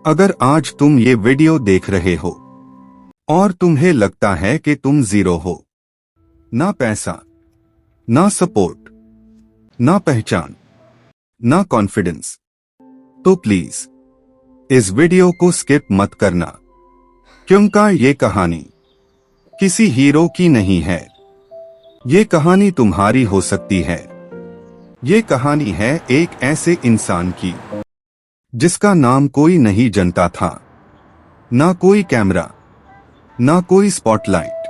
अगर आज तुम ये वीडियो देख रहे हो और तुम्हें लगता है कि तुम जीरो हो, ना पैसा, ना सपोर्ट, ना पहचान, ना कॉन्फिडेंस, तो प्लीज इस वीडियो को स्किप मत करना, क्योंकि ये कहानी किसी हीरो की नहीं है। ये कहानी तुम्हारी हो सकती है। ये कहानी है एक ऐसे इंसान की जिसका नाम कोई नहीं जानता था। ना कोई कैमरा, ना कोई स्पॉटलाइट,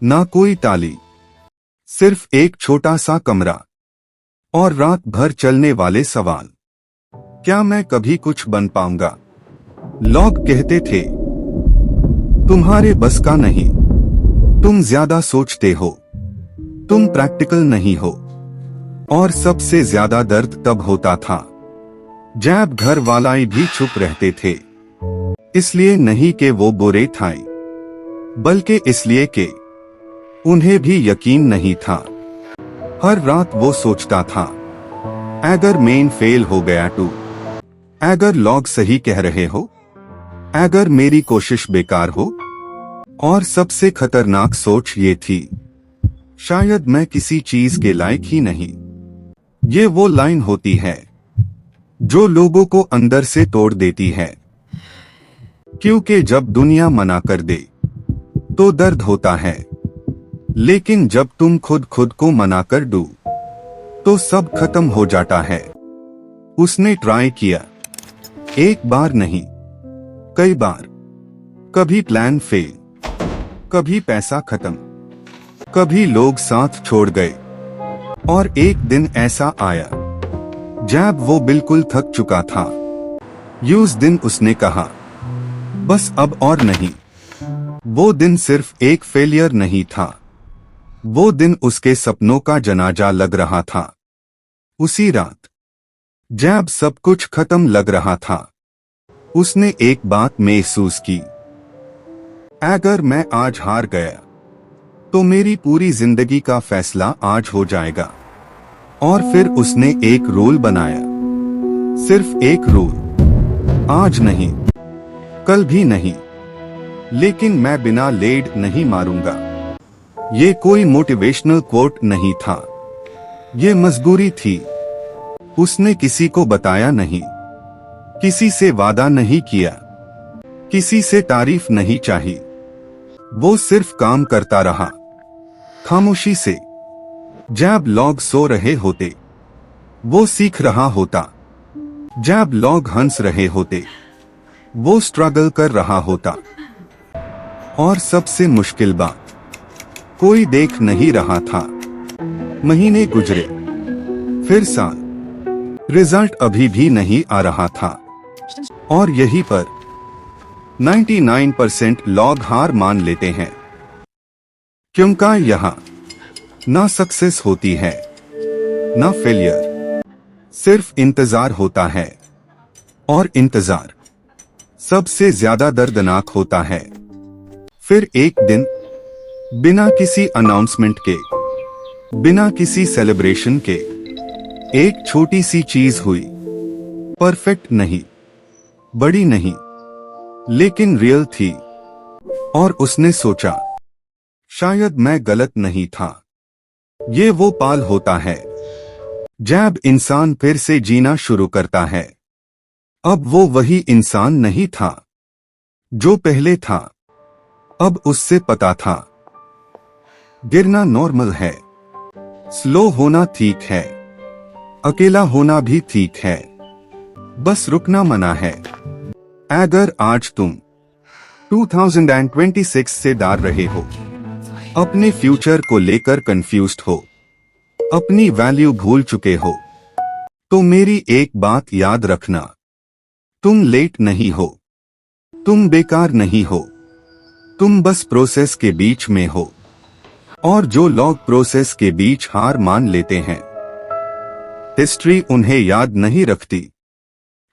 ना कोई ताली, सिर्फ एक छोटा सा कमरा और रात भर चलने वाले सवाल। क्या मैं कभी कुछ बन पाऊंगा? लोग कहते थे तुम्हारे बस का नहीं, तुम ज्यादा सोचते हो, तुम प्रैक्टिकल नहीं हो। और सबसे ज्यादा दर्द तब होता था जब घर वाले भी चुप रहते थे। इसलिए नहीं कि वो बुरे थे, बल्कि इसलिए कि उन्हें भी यकीन नहीं था। हर रात वो सोचता था, अगर मेन फेल हो गया तो, अगर लोग सही कह रहे हो, अगर मेरी कोशिश बेकार हो। और सबसे खतरनाक सोच ये थी, शायद मैं किसी चीज के लायक ही नहीं। ये वो लाइन होती है जो लोगों को अंदर से तोड़ देती है, क्योंकि जब दुनिया मना कर दे तो दर्द होता है, लेकिन जब तुम खुद को मना कर दो तो सब खत्म हो जाता है। उसने ट्राई किया, एक बार नहीं, कई बार। कभी प्लान फेल, कभी पैसा खत्म, कभी लोग साथ छोड़ गए। और एक दिन ऐसा आया जब वो बिल्कुल थक चुका था। उस दिन उसने कहा, बस अब और नहीं। वो दिन सिर्फ एक फेलियर नहीं था, वो दिन उसके सपनों का जनाजा लग रहा था। उसी रात जब सब कुछ खत्म लग रहा था, उसने एक बात महसूस की, अगर मैं आज हार गया तो मेरी पूरी जिंदगी का फैसला आज हो जाएगा। और फिर उसने एक रूल बनाया, सिर्फ एक रूल, आज नहीं, कल भी नहीं, लेकिन मैं बिना लेड नहीं मारूंगा। ये कोई मोटिवेशनल कोट नहीं था, ये मजबूरी थी। उसने किसी को बताया नहीं, किसी से वादा नहीं किया, किसी से तारीफ नहीं चाही। वो सिर्फ काम करता रहा, खामोशी से। जब लोग सो रहे होते वो सीख रहा होता, जब लोग हंस रहे होते वो स्ट्रगल कर रहा होता। और सबसे मुश्किल बात, कोई देख नहीं रहा था। महीने गुजरे, फिर साल, रिजल्ट अभी भी नहीं आ रहा था। और यहीं पर 99% लोग हार मान लेते हैं, क्योंकि यहां ना सक्सेस होती है, ना फेलियर, सिर्फ इंतजार होता है। और इंतजार सबसे ज्यादा दर्दनाक होता है। फिर एक दिन, बिना किसी अनाउंसमेंट के, बिना किसी सेलिब्रेशन के, एक छोटी सी चीज हुई। परफेक्ट नहीं, बड़ी नहीं, लेकिन रियल थी। और उसने सोचा, शायद मैं गलत नहीं था। ये वो पल होता है जब इंसान फिर से जीना शुरू करता है। अब वो वही इंसान नहीं था जो पहले था। अब उससे पता था, गिरना नॉर्मल है, स्लो होना ठीक है, अकेला होना भी ठीक है, बस रुकना मना है। अगर आज तुम 2026 से डर रहे हो, अपने फ्यूचर को लेकर कंफ्यूज्ड हो, अपनी वैल्यू भूल चुके हो, तो मेरी एक बात याद रखना, तुम लेट नहीं हो, तुम बेकार नहीं हो, तुम बस प्रोसेस के बीच में हो। और जो लोग प्रोसेस के बीच हार मान लेते हैं, हिस्ट्री उन्हें याद नहीं रखती।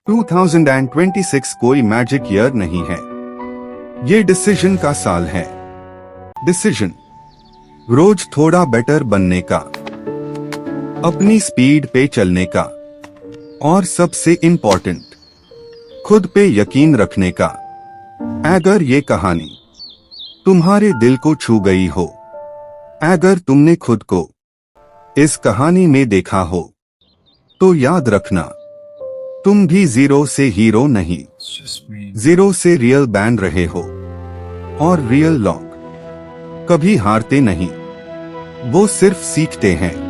2026 कोई मैजिक ईयर नहीं है, ये डिसीजन का साल है। डिसीजन, रोज थोड़ा बेटर बनने का, अपनी स्पीड पे चलने का, और सबसे इंपॉर्टेंट, खुद पे यकीन रखने का। अगर ये कहानी तुम्हारे दिल को छू गई हो, अगर तुमने खुद को इस कहानी में देखा हो, तो याद रखना, तुम भी जीरो से हीरो नहीं, जीरो से रियल बन रहे हो। और रियल लोग कभी हारते नहीं, वो सिर्फ सीखते हैं।